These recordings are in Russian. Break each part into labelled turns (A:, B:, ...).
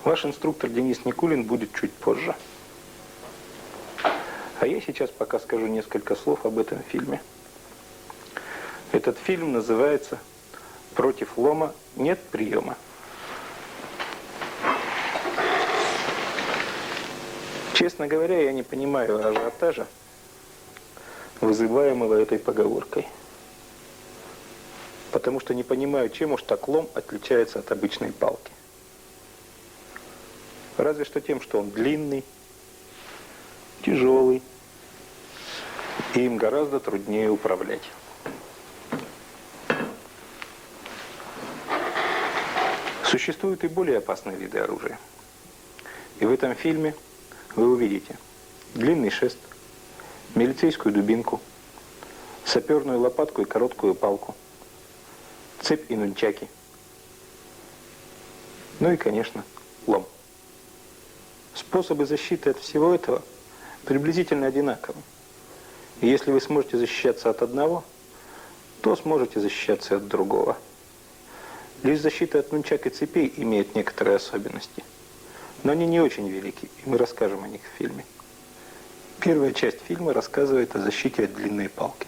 A: Ваш инструктор Денис Никулин будет чуть позже. А я сейчас пока скажу несколько слов об этом фильме. Этот фильм называется «Против лома нет приема». Честно говоря, я не понимаю ажиотажа, вызываемого этой поговоркой. Потому что не понимаю, чем уж так лом отличается от обычной палки. Разве что тем, что он длинный, тяжелый, и им гораздо труднее управлять. Существуют и более опасные виды оружия. И в этом фильме вы увидите длинный шест, милицейскую дубинку, саперную лопатку и короткую палку, цепь и нунчаки. Ну и, конечно, лом. Способы защиты от всего этого приблизительно одинаковы. И если вы сможете защищаться от одного, то сможете защищаться и от другого. Лишь защита от нунчак и цепей имеет некоторые особенности. Но они не очень велики, и мы расскажем о них в фильме. Первая часть фильма рассказывает о защите от длинной палки.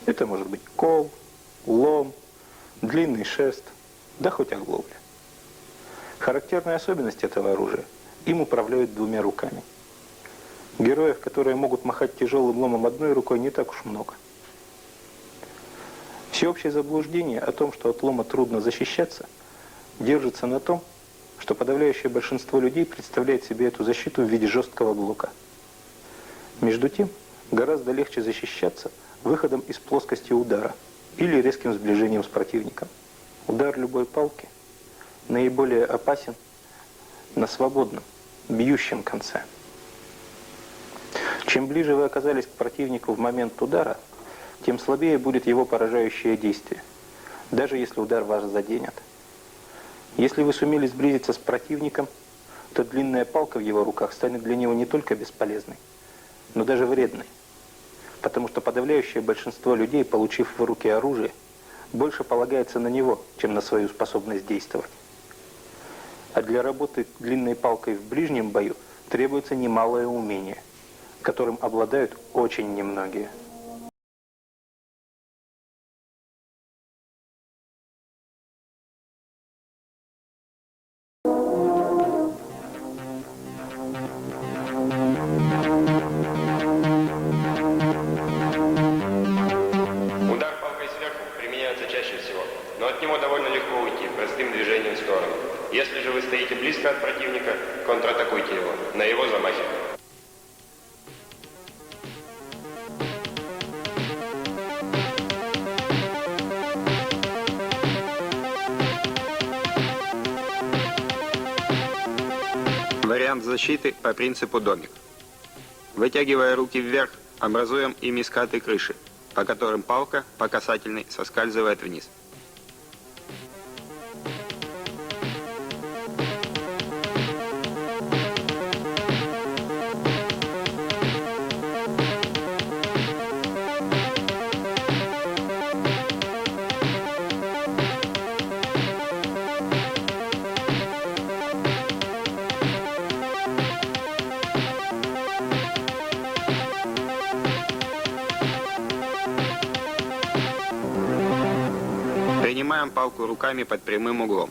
A: Это может быть кол, лом, длинный шест, да хоть оглобля. Характерная особенность этого оружия – им управляют двумя руками. Героев, которые могут махать тяжелым ломом одной рукой, не так уж много. Всеобщее заблуждение о том, что от лома трудно защищаться, держится на том, что подавляющее большинство людей представляет себе эту защиту в виде жесткого блока. Между тем, гораздо легче защищаться выходом из плоскости удара или резким сближением с противником. Удар любой палки наиболее опасен на свободном, бьющем конце. Чем ближе вы оказались к противнику в момент удара, тем слабее будет его поражающее действие, даже если удар вас заденет. Если вы сумели сблизиться с противником, то длинная палка в его руках станет для него не только бесполезной, но даже вредной. Потому что подавляющее большинство людей, получив в руки оружие, больше полагается на него, чем на свою способность действовать. А для работы длинной палкой в ближнем бою требуется немалое умение, которым обладают очень немногие.
B: Удар палкой сверху применяется чаще всего, но от него довольно легко уйти простым движением в сторону. Если же вы стоите близко от противника, контратакуйте его на его замахе.
C: Вариант защиты по принципу домик. Вытягивая руки вверх, образуем ими скаты крыши, по которым палка по касательной соскальзывает вниз. Принимаем палку руками под прямым углом.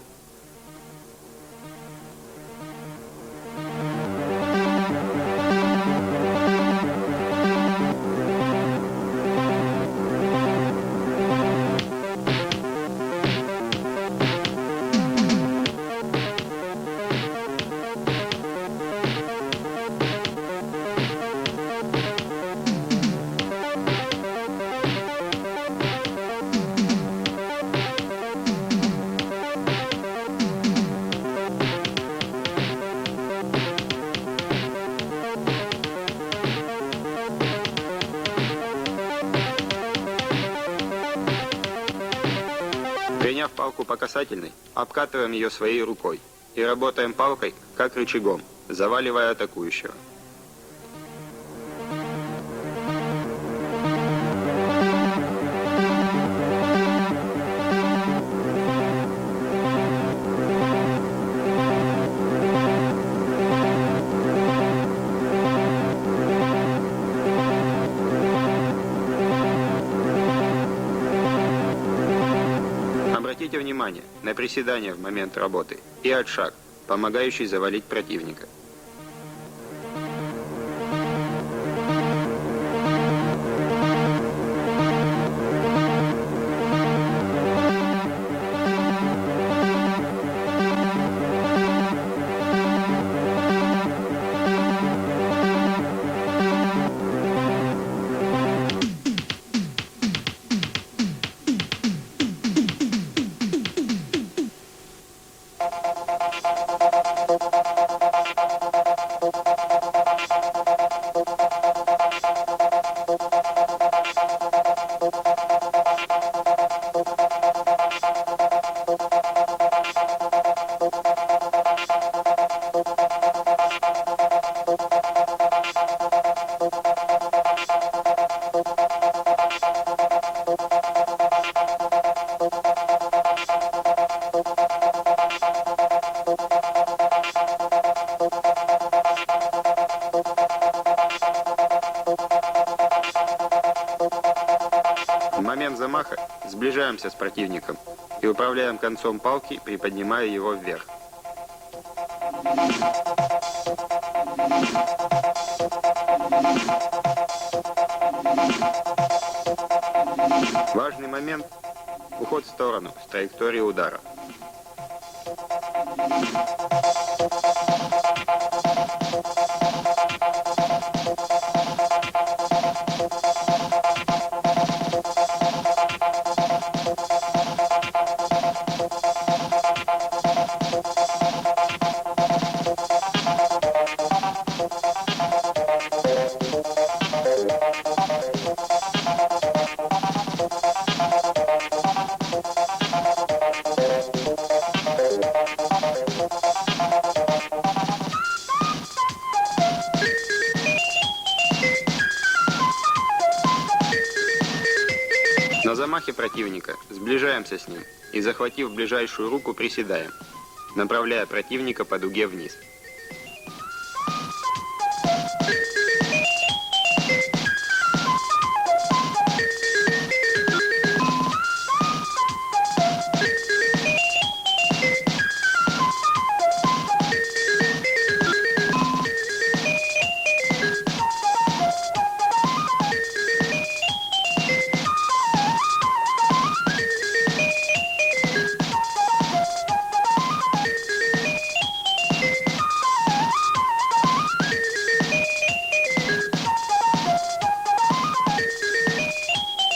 C: Приняв палку по касательной, обкатываем ее своей рукой и работаем палкой, как рычагом, заваливая атакующего. внимание на приседания в момент работы и отшаг, помогающий завалить противника. В момент замаха сближаемся с противником и управляем концом палки, приподнимая его вверх. Важный момент – уход в сторону с траектории удара. На замахе противника сближаемся с ним и, захватив ближайшую руку, приседаем, направляя противника по дуге вниз.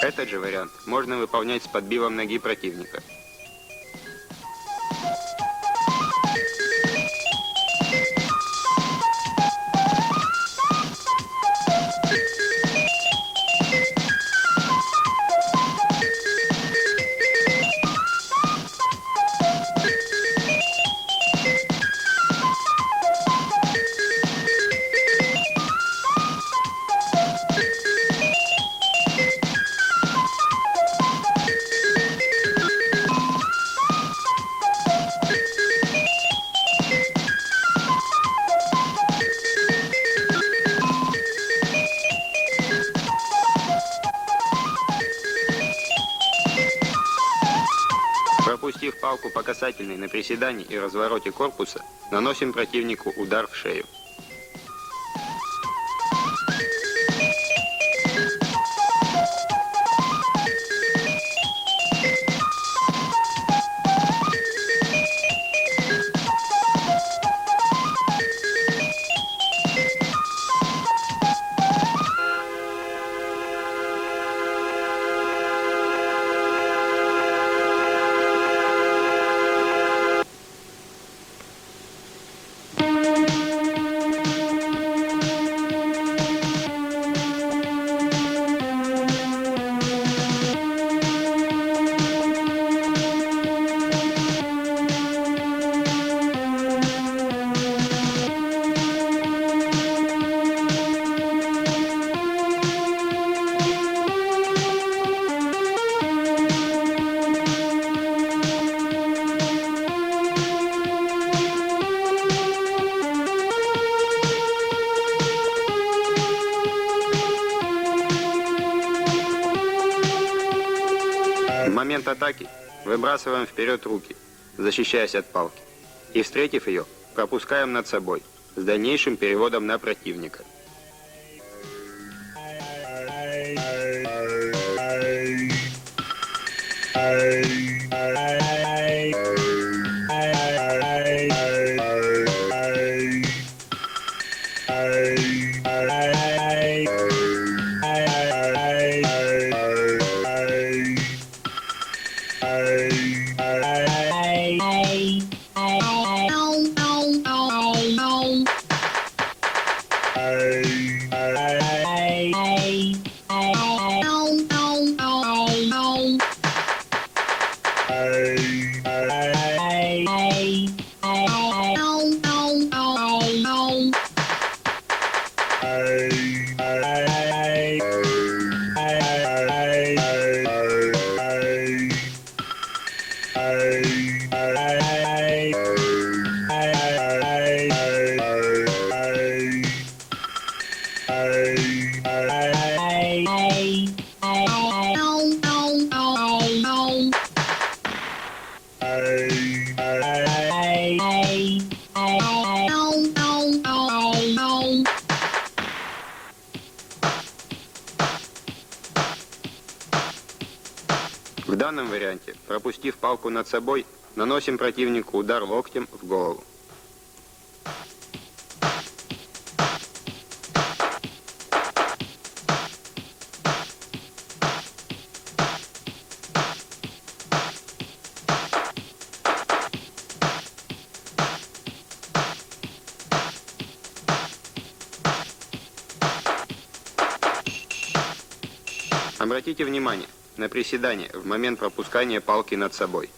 C: Этот же вариант можно выполнять с подбивом ноги противника. Пропустив палку по касательной на приседании и развороте корпуса, наносим противнику удар в шею. В момент атаки выбрасываем вперед руки, защищаясь от палки, и, встретив ее, пропускаем над собой, с дальнейшим переводом на противника. В данном варианте, пропустив палку над собой, наносим противнику удар локтем в голову. Обратите внимание на приседание в момент пропускания палки над собой.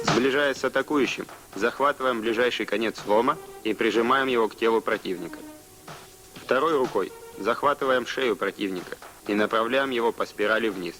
C: Сближаясь с атакующим, захватываем ближайший конец лома и прижимаем его к телу противника. Второй рукой захватываем шею противника и направляем его по спирали вниз.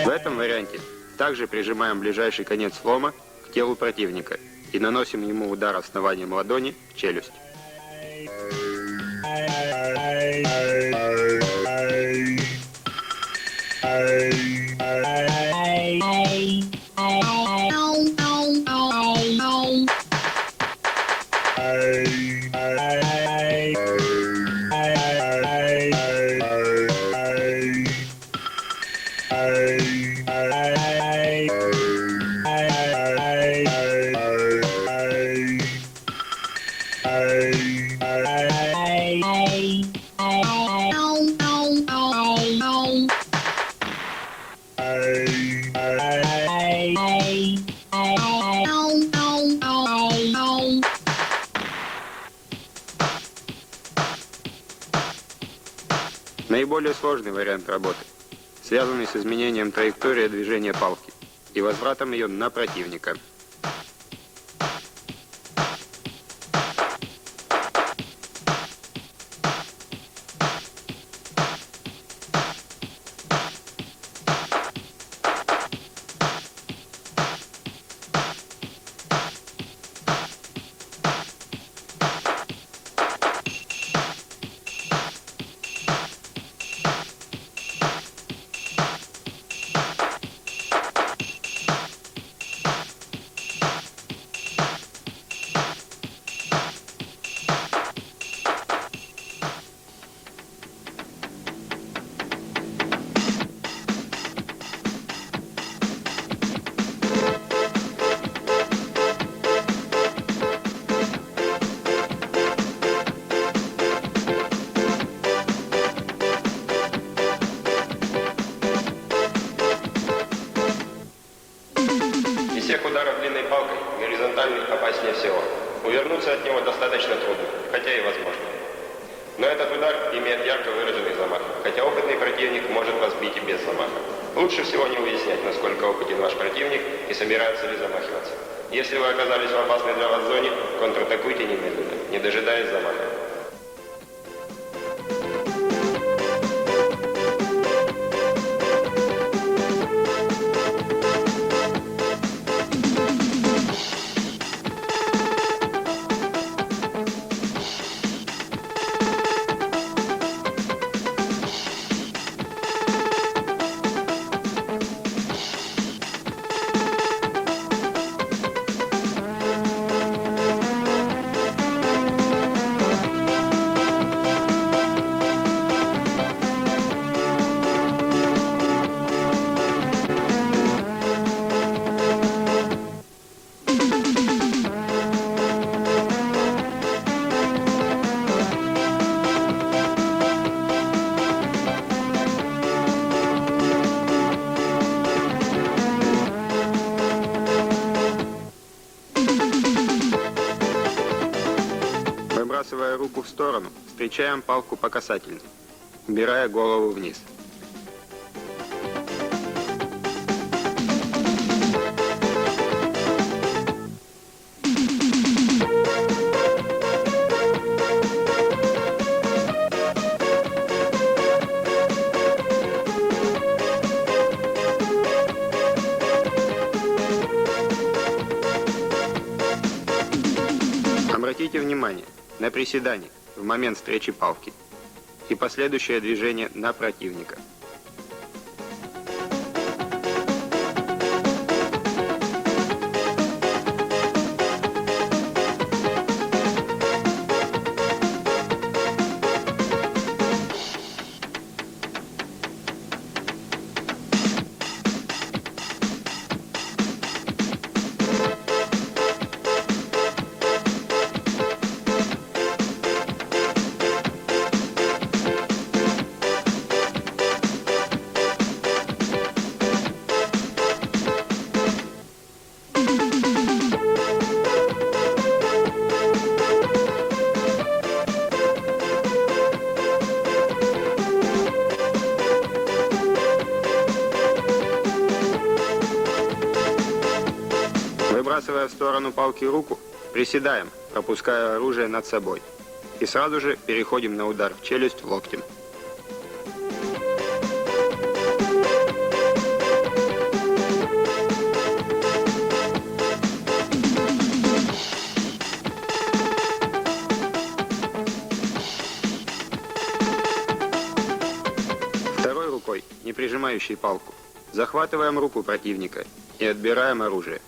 C: В этом варианте также прижимаем ближайший конец лома к телу противника и наносим ему удар основанием ладони в челюсть. более сложный вариант работы, связанный с изменением траектории движения палки и возвратом ее на противника.
B: Из всех ударов длинной палкой горизонтальный опаснее всего. Увернуться от него достаточно трудно, хотя и возможно. Но этот удар имеет ярко выраженный замах, хотя опытный противник может вас бить и без замаха. Лучше всего не выяснять, насколько опытен ваш противник и собирается ли замахиваться. Если вы оказались в опасной для вас зоне, контратакуйте немедленно, не дожидаясь замаха.
C: Выбрасывая руку в сторону, встречаем палку по касательной, убирая голову вниз. Обратите внимание на приседание в момент встречи палки и последующее движение на противника. Выбрасывая в сторону палки руку, приседаем, пропуская оружие над собой. И сразу же переходим на удар в челюсть локтем. Второй рукой, не прижимающей палку, захватываем руку противника и отбираем оружие.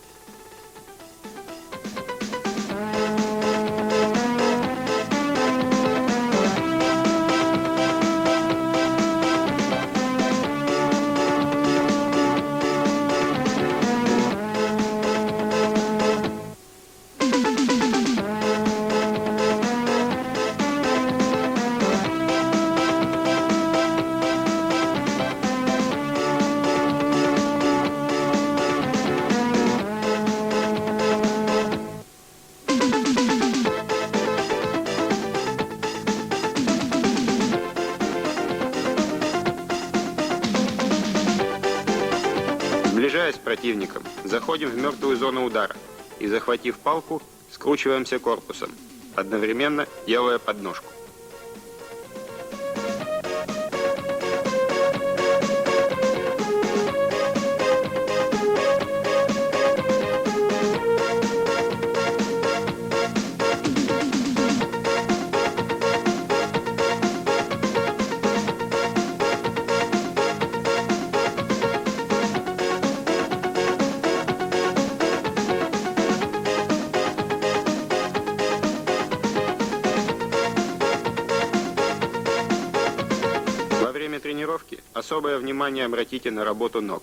C: Сближаясь с противником, заходим в мертвую зону удара и, захватив палку, скручиваемся корпусом, одновременно делая подножку. Во время тренировки особое внимание обратите на работу ног.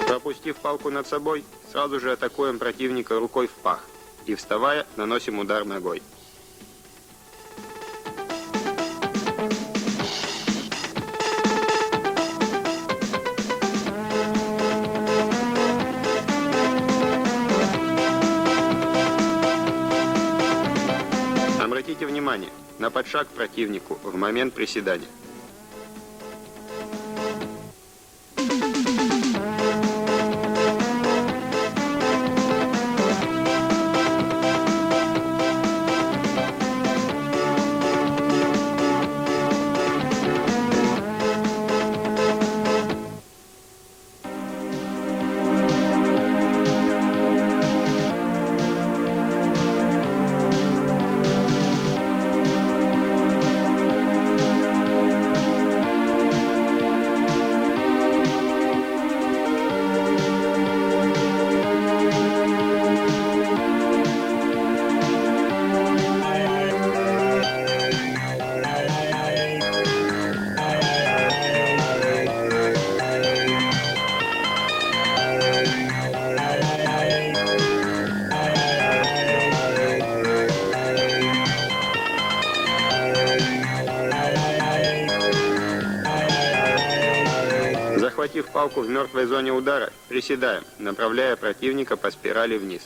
C: Пропустив палку над собой, сразу же атакуем противника рукой в пах и, вставая, наносим удар ногой. Обратите внимание на подшаг противнику в момент приседания. Захватив палку в мертвой зоне удара, приседаем, направляя противника по спирали вниз.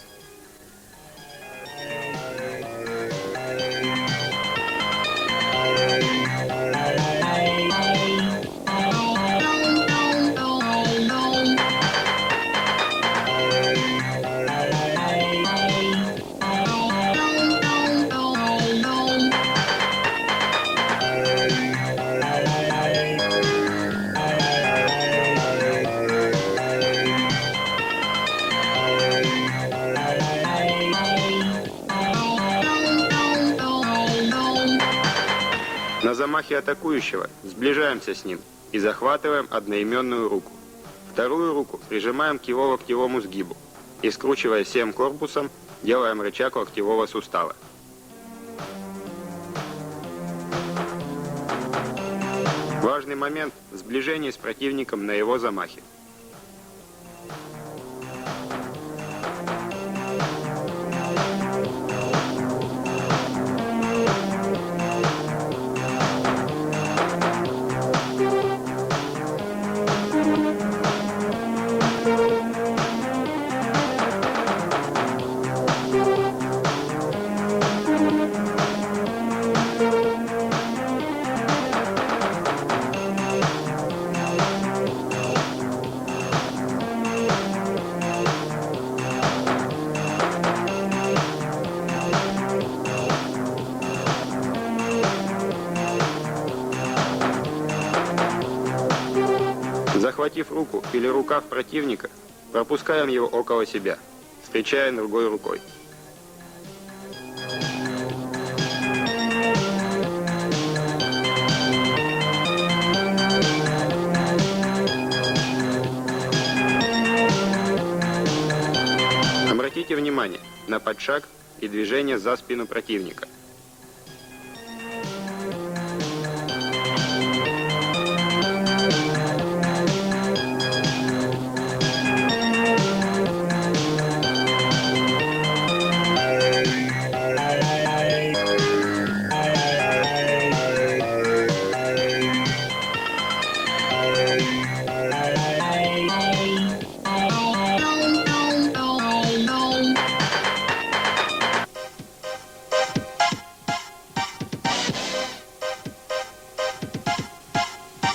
C: На замахе атакующего сближаемся с ним и захватываем одноименную руку. Вторую руку прижимаем к его локтевому сгибу и, скручивая всем корпусом, делаем рычаг локтевого сустава. Важный момент – сближение с противником на его замахе. Захватив руку или рукав противника, пропускаем его около себя, встречая другой рукой. на подшаг и движение за спину противника.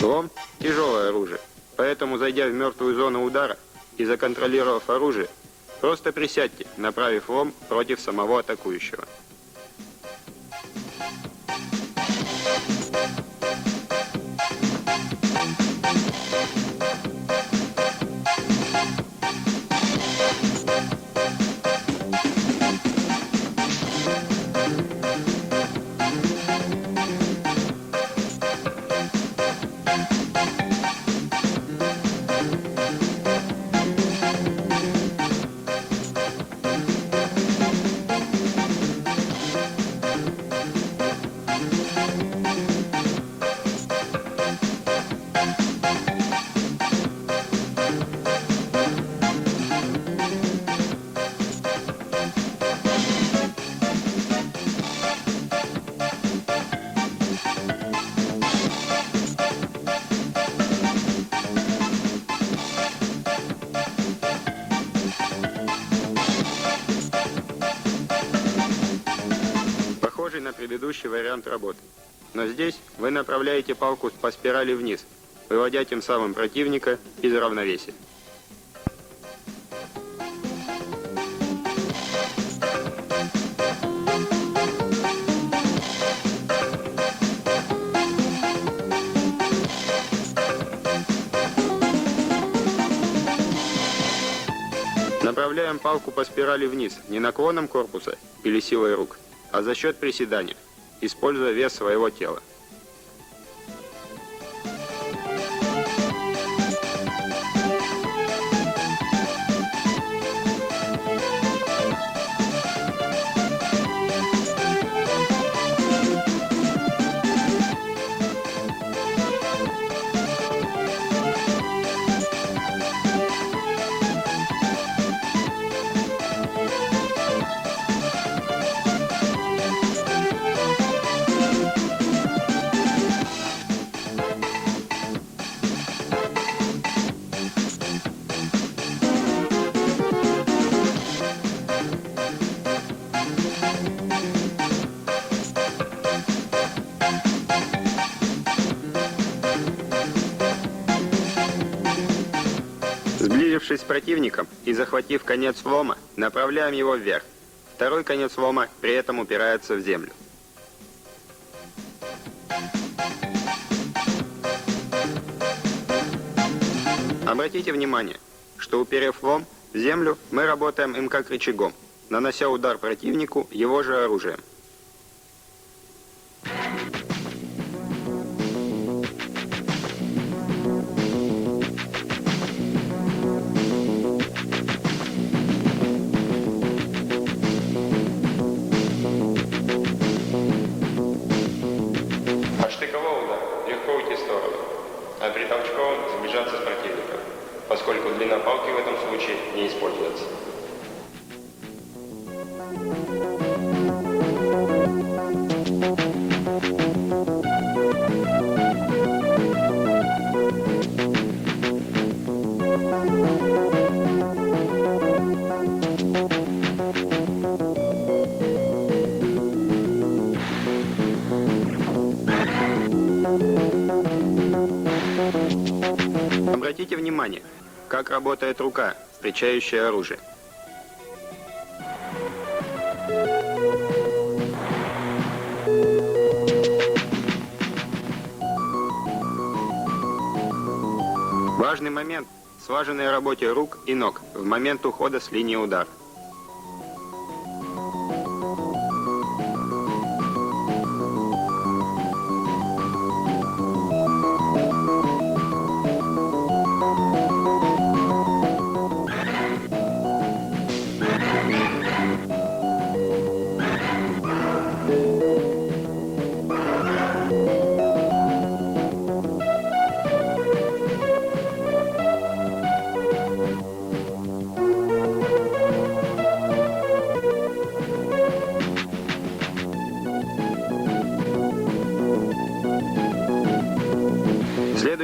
C: Лом – тяжелое оружие, поэтому, зайдя в мертвую зону удара и законтролировав оружие, просто присядьте, направив лом против самого атакующего. Похожий на предыдущий вариант работы. Но здесь вы направляете палку по спирали вниз, выводя тем самым противника из равновесия. Направляем палку по спирали вниз, не наклоном корпуса или силой рук, а за счет приседания, используя вес своего тела. Сблизившись с противником и захватив конец лома, направляем его вверх. Второй конец лома при этом упирается в землю. Обратите внимание, что уперев лом в землю, мы работаем им как рычагом, нанося удар противнику его же оружием.
B: От штыкового удара легко уйти в сторону, а при толчковом сближаться с противником, поскольку длина палки в этом случае не используется.
C: Обратите внимание, как работает рука, встречающая оружие. Важный момент в слаженной работе рук и ног в момент ухода с линии удара.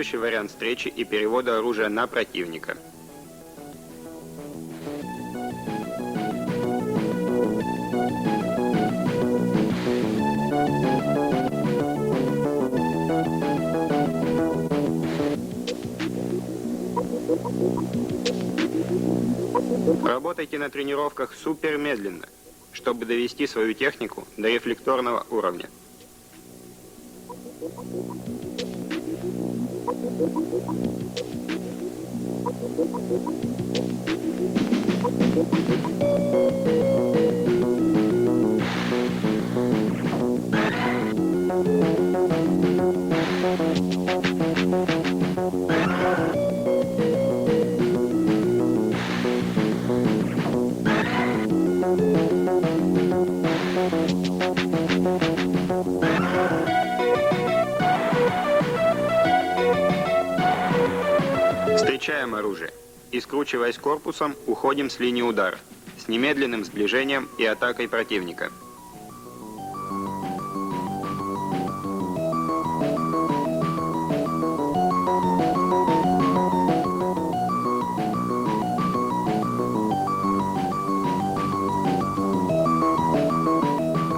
C: Следующий вариант встречи и перевода оружия на противника. Работайте на тренировках супер медленно, чтобы довести свою технику до рефлекторного уровня. Встречаем оружие и, скручиваясь корпусом, уходим с линии удара с немедленным сближением и атакой противника.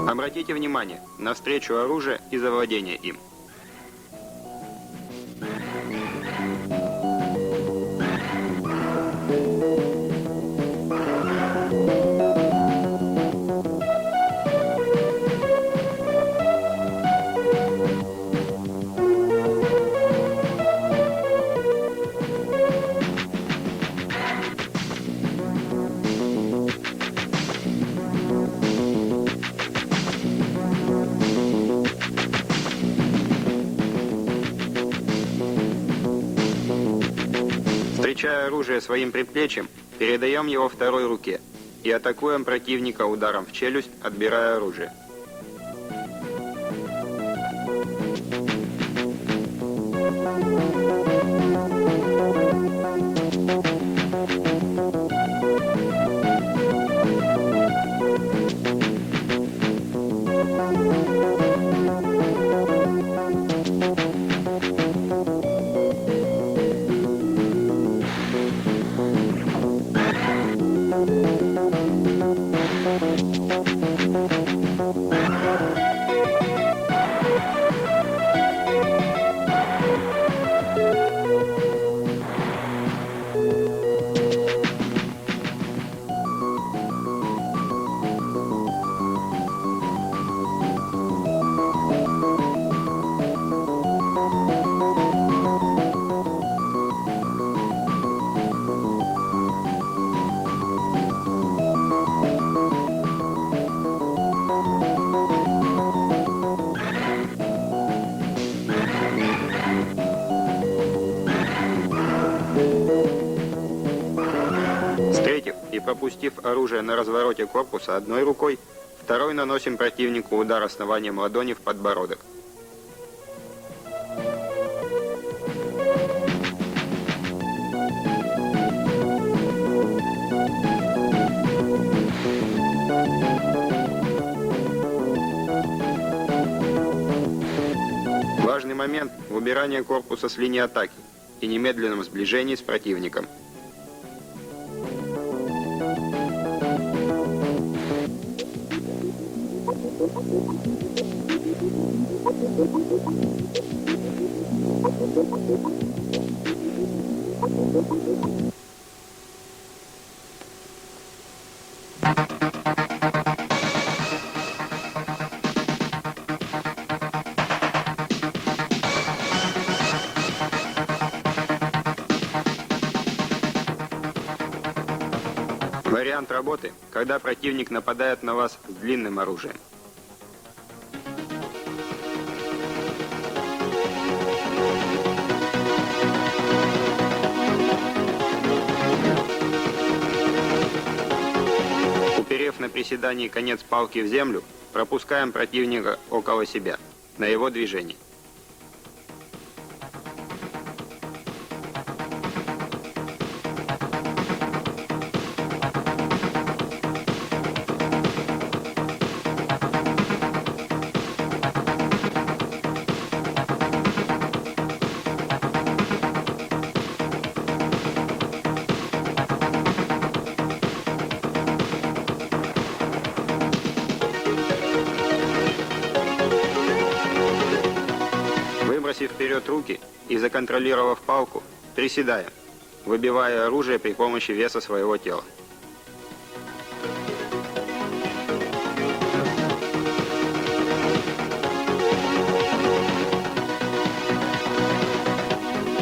C: Обратите внимание на встречу оружия и завладение им. Встречая оружие своим предплечьем, передаем его второй руке и атакуем противника ударом в челюсть, отбирая оружие. Встретив и пропустив оружие на развороте корпуса одной рукой, второй наносим противнику удар основанием ладони в подбородок. Важный момент – убирание корпуса с линии атаки и немедленном сближении с противником. Вариант работы, когда противник нападает на вас с длинным оружием. Уперев на приседании конец палки в землю, пропускаем противника около себя, на его движение. выбросив вперед руки и законтролировав палку, приседаем, выбивая оружие при помощи веса своего тела.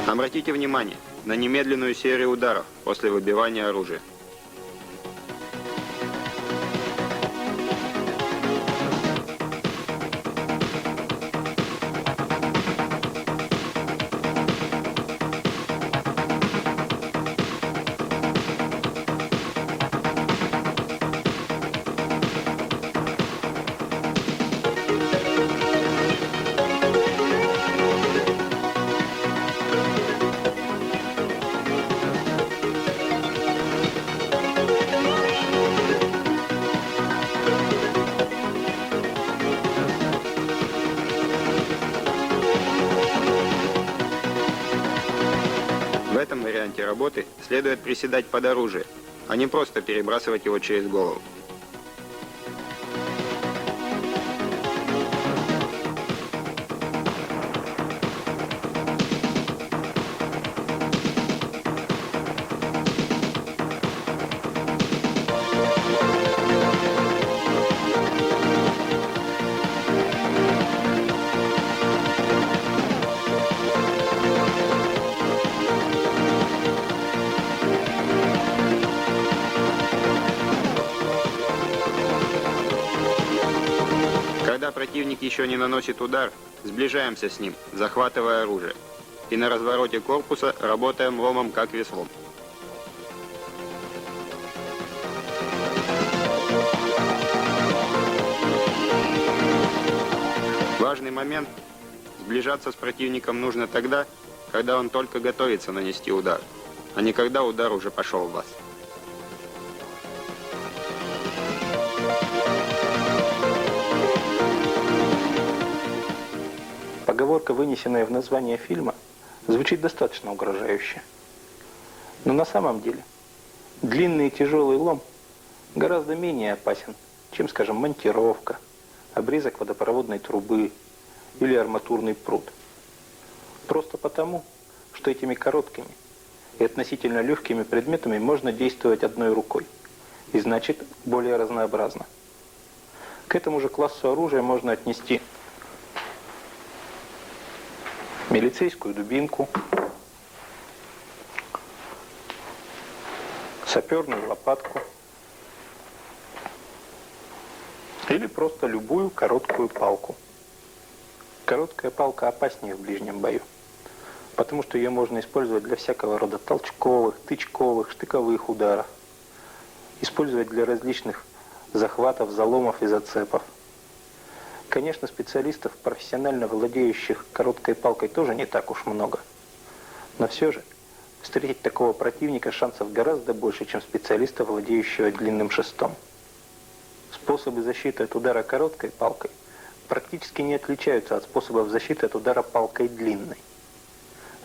C: Обратите внимание на немедленную серию ударов после выбивания оружия. В этом варианте работы следует приседать под оружие, а не просто перебрасывать его через голову. Когда противник еще не наносит удар, сближаемся с ним, захватывая оружие. И на развороте корпуса работаем ломом как веслом. Важный момент. Сближаться с противником нужно тогда, когда он только готовится нанести удар, а не когда удар уже пошел в вас.
A: Поговорка, вынесенная в название фильма, звучит достаточно угрожающе. Но на самом деле длинный и тяжелый лом гораздо менее опасен, чем, скажем, монтировка, обрезок водопроводной трубы или арматурный прут. Просто потому, что этими короткими и относительно легкими предметами можно действовать одной рукой, и значит более разнообразно. К этому же классу оружия можно отнести милицейскую дубинку, саперную лопатку или просто любую короткую палку. Короткая палка опаснее в ближнем бою, потому что ее можно использовать для всякого рода толчковых, тычковых, штыковых ударов, использовать для различных захватов, заломов и зацепов. Конечно, специалистов, профессионально владеющих короткой палкой, тоже не так уж много. Но все же, встретить такого противника шансов гораздо больше, чем специалиста, владеющего длинным шестом. Способы защиты от удара короткой палкой практически не отличаются от способов защиты от удара палкой длинной.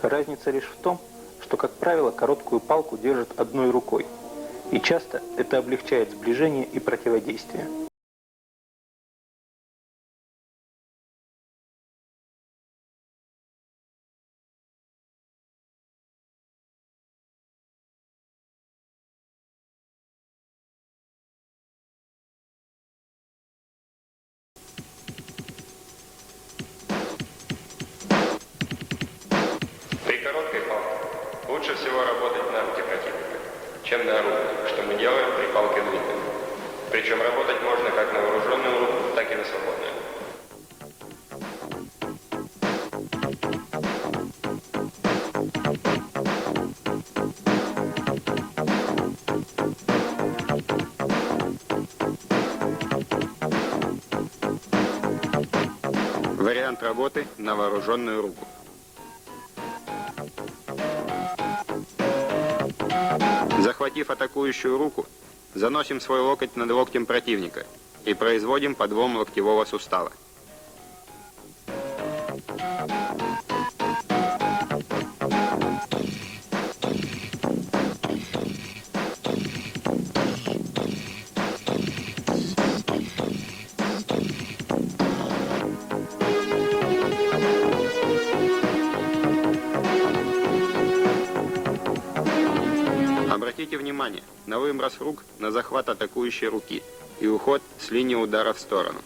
A: Разница лишь в том, что, как правило, короткую палку держат одной рукой, и часто это облегчает сближение и противодействие.
B: При короткой палке лучше всего работать на руки противника, чем на руку, что мы делаем при палке длинной. Причем работать можно как на вооруженную руку, так и на свободную.
C: Вариант работы на вооруженную руку. Захватив атакующую руку, заносим свой локоть над локтем противника и производим подлом локтевого сустава. внимание на выброс рук, на захват атакующей руки и уход с линии удара в сторону.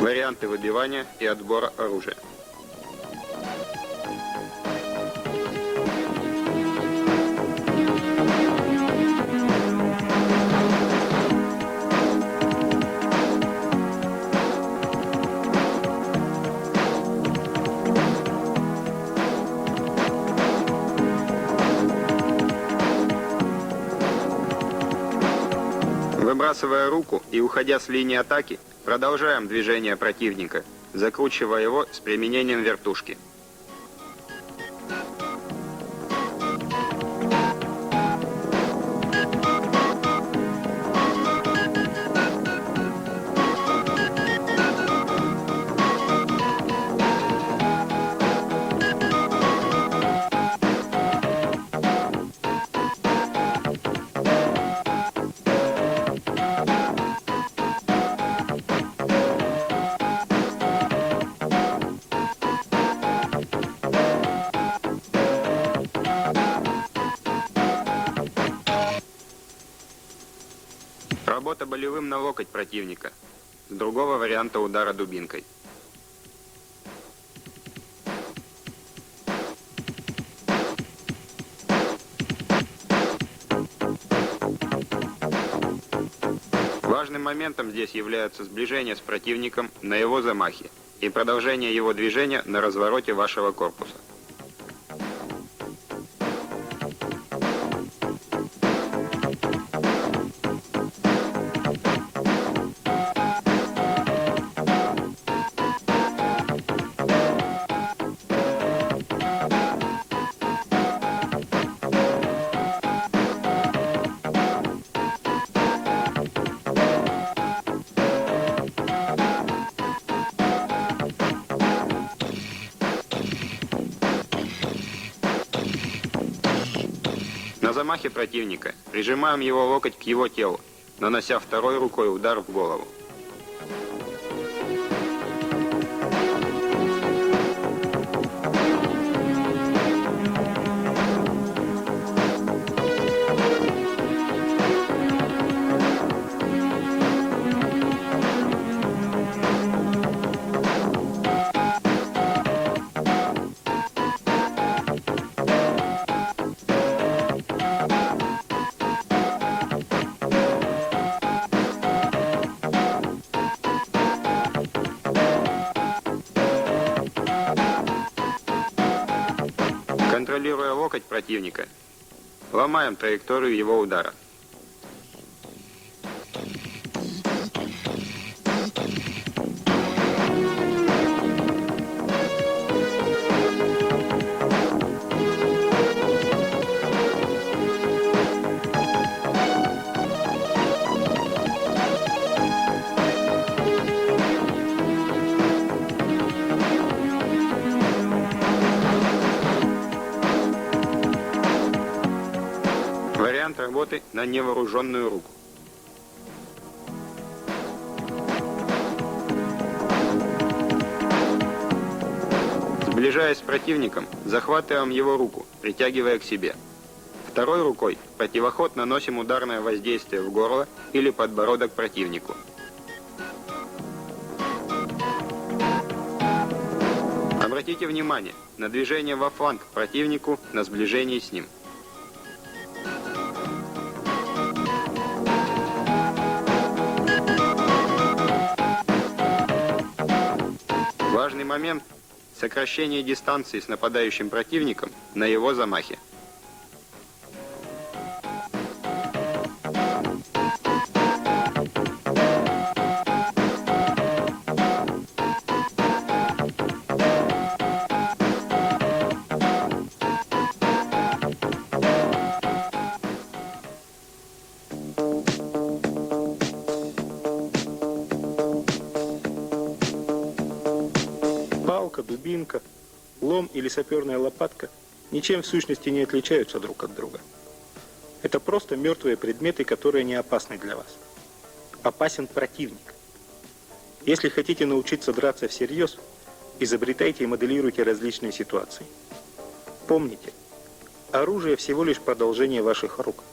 C: Варианты выбивания и отбора оружия. Выбрасывая руку и уходя с линии атаки, продолжаем движение противника, закручивая его с применением вертушки. Работа болевым на локоть противника. С другого варианта удара дубинкой. Важным моментом здесь является сближение с противником на его замахе и продолжение его движения на развороте вашего корпуса. На замахе противника прижимаем его локоть к его телу, нанося второй рукой удар в голову. Контролируя локоть противника, ломаем траекторию его удара. Вариант работы на невооруженную руку. Сближаясь с противником, захватываем его руку, притягивая к себе. Второй рукой в противоход наносим ударное воздействие в горло или подбородок противнику. Обратите внимание на движение во фланг противнику на сближении с ним. Важный момент – сокращение дистанции с нападающим противником на его замахе.
A: дубинка, лом или саперная лопатка ничем в сущности не отличаются друг от друга. Это просто мертвые предметы, которые не опасны для вас. Опасен противник. Если хотите научиться драться всерьез, изобретайте и моделируйте различные ситуации. Помните, оружие всего лишь продолжение ваших рук.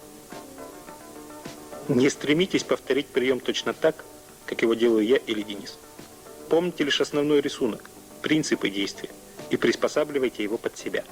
A: Не стремитесь повторить прием точно так, как его делаю я или Денис. Помните лишь основной рисунок, принципы действия и приспосабливайте его под себя.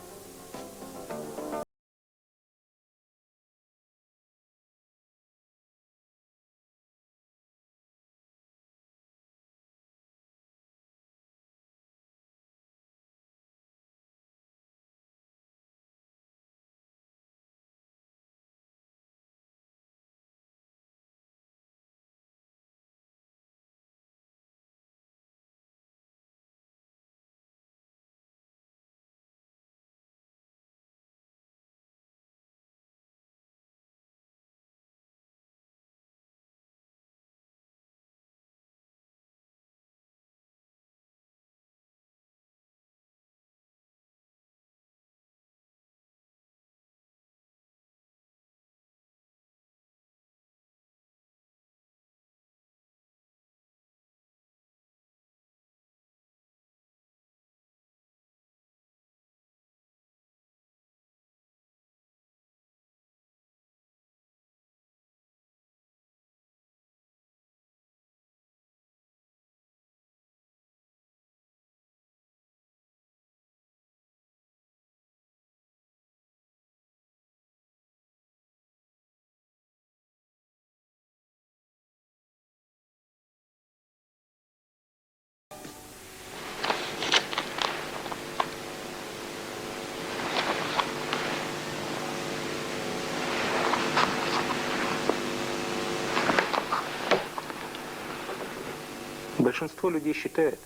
A: Большинство людей считает,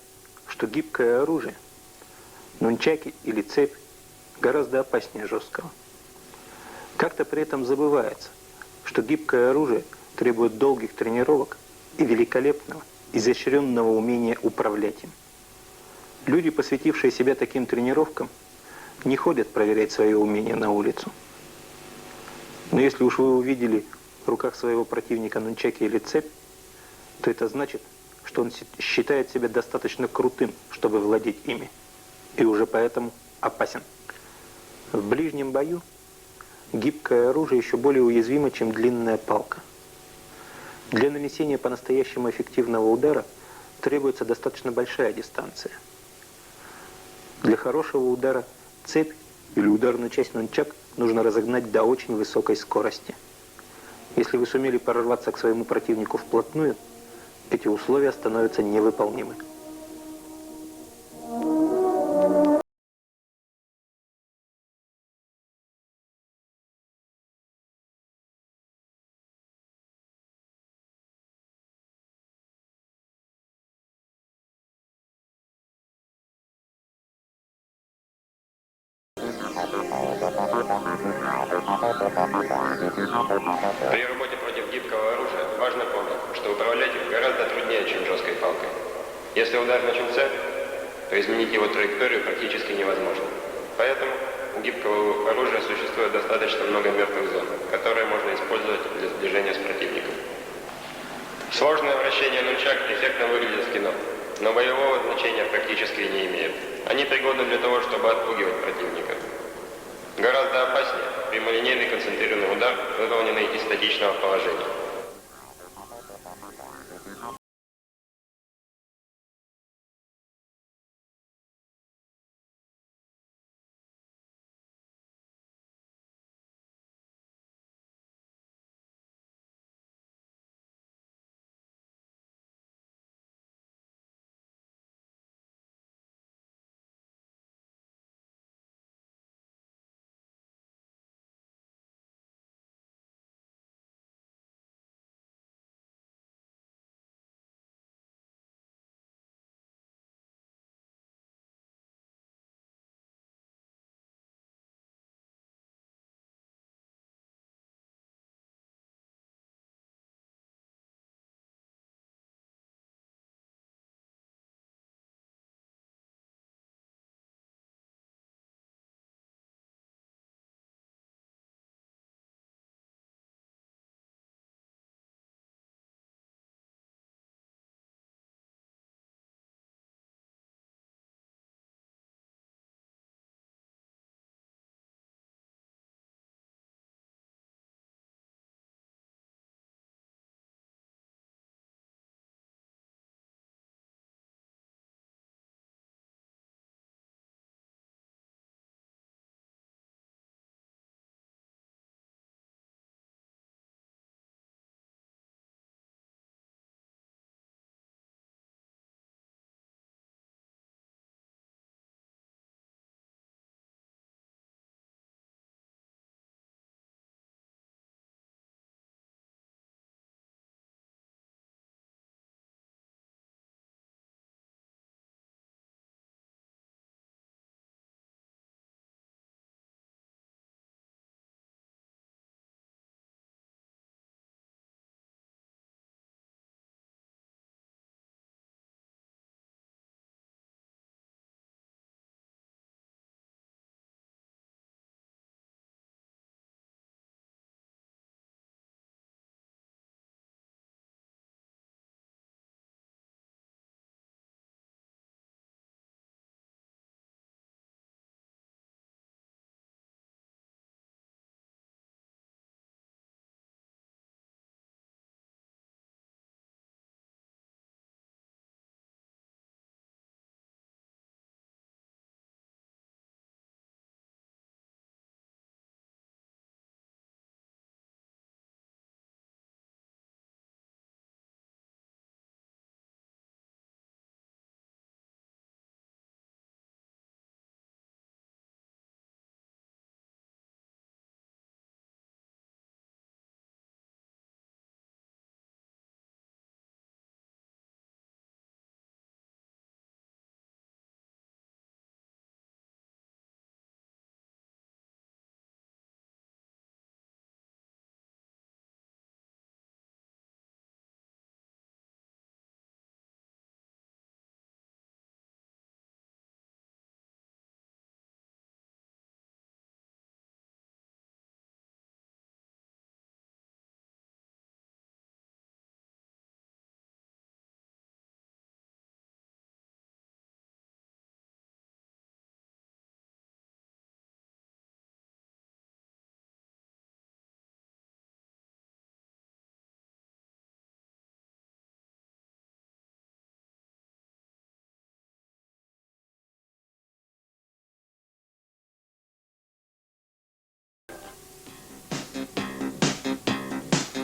A: что гибкое оружие, нунчаки или цепь, гораздо опаснее жесткого. Как-то при этом забывается, что гибкое оружие требует долгих тренировок и великолепного, изощренного умения управлять им. Люди, посвятившие себя таким тренировкам, не ходят проверять свое умение на улицу. Но если уж вы увидели в руках своего противника нунчаки или цепь, то это значит, что он считает себя достаточно крутым, чтобы владеть ими, и уже поэтому опасен. В ближнем бою гибкое оружие еще более уязвимо, чем длинная палка. Для нанесения по-настоящему эффективного удара требуется достаточно большая дистанция. Для хорошего удара цепь или ударную часть нунчак нужно разогнать до очень высокой скорости. Если вы сумели прорваться к своему противнику вплотную, эти условия становятся невыполнимы.
B: При работе против гибкого оружия важно помнить, что управлять им гораздо труднее, чем жесткой палкой. Если удар начался, то изменить его траекторию практически невозможно. Поэтому у гибкого оружия существует достаточно много мертвых зон, которые можно использовать для сближения с противником. Сложное вращение нунчак эффектно выглядит в кино, но боевого значения практически не имеет. Они пригодны для того, чтобы отпугивать противника. Гораздо опаснее прямолинейный концентрированный удар, выполненный из статичного положения.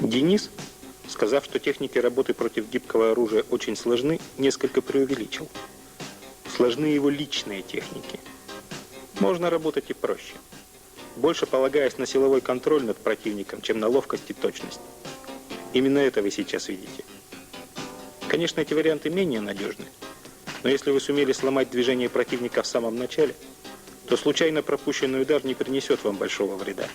A: Денис, сказав, что техники работы против гибкого оружия очень сложны, несколько преувеличил. Сложны его личные техники. Можно работать и проще, больше полагаясь на силовой контроль над противником, чем на ловкость и точность. Именно это вы сейчас видите. Конечно, эти варианты менее надежны, но если вы сумели сломать движение противника в самом начале, то случайно пропущенный удар не принесет вам большого вреда.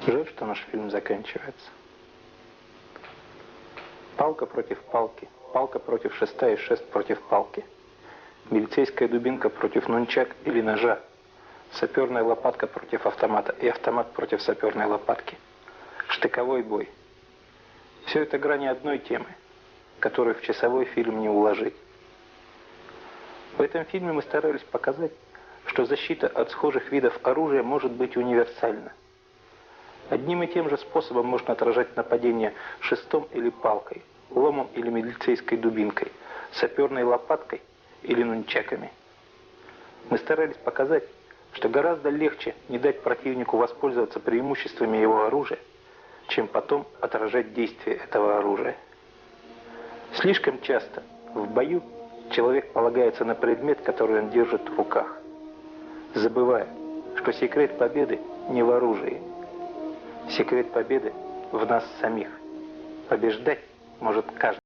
A: Жаль, что наш фильм заканчивается. Палка против палки, палка против шеста и шест против палки. Милицейская дубинка против нунчак или ножа. Саперная лопатка против автомата и автомат против саперной лопатки. Штыковой бой. Все это грани одной темы, которую в часовой фильм не уложить. В этом фильме мы старались показать, что защита от схожих видов оружия может быть универсальна. Одним и тем же способом можно отражать нападение шестом или палкой, ломом или милицейской дубинкой, саперной лопаткой или нунчаками. Мы старались показать, что гораздо легче не дать противнику воспользоваться преимуществами его оружия, чем потом отражать действия этого оружия. Слишком часто в бою человек полагается на предмет, который он держит в руках, забывая, что секрет победы не в оружии. Секрет победы в нас самих. Побеждать может каждый.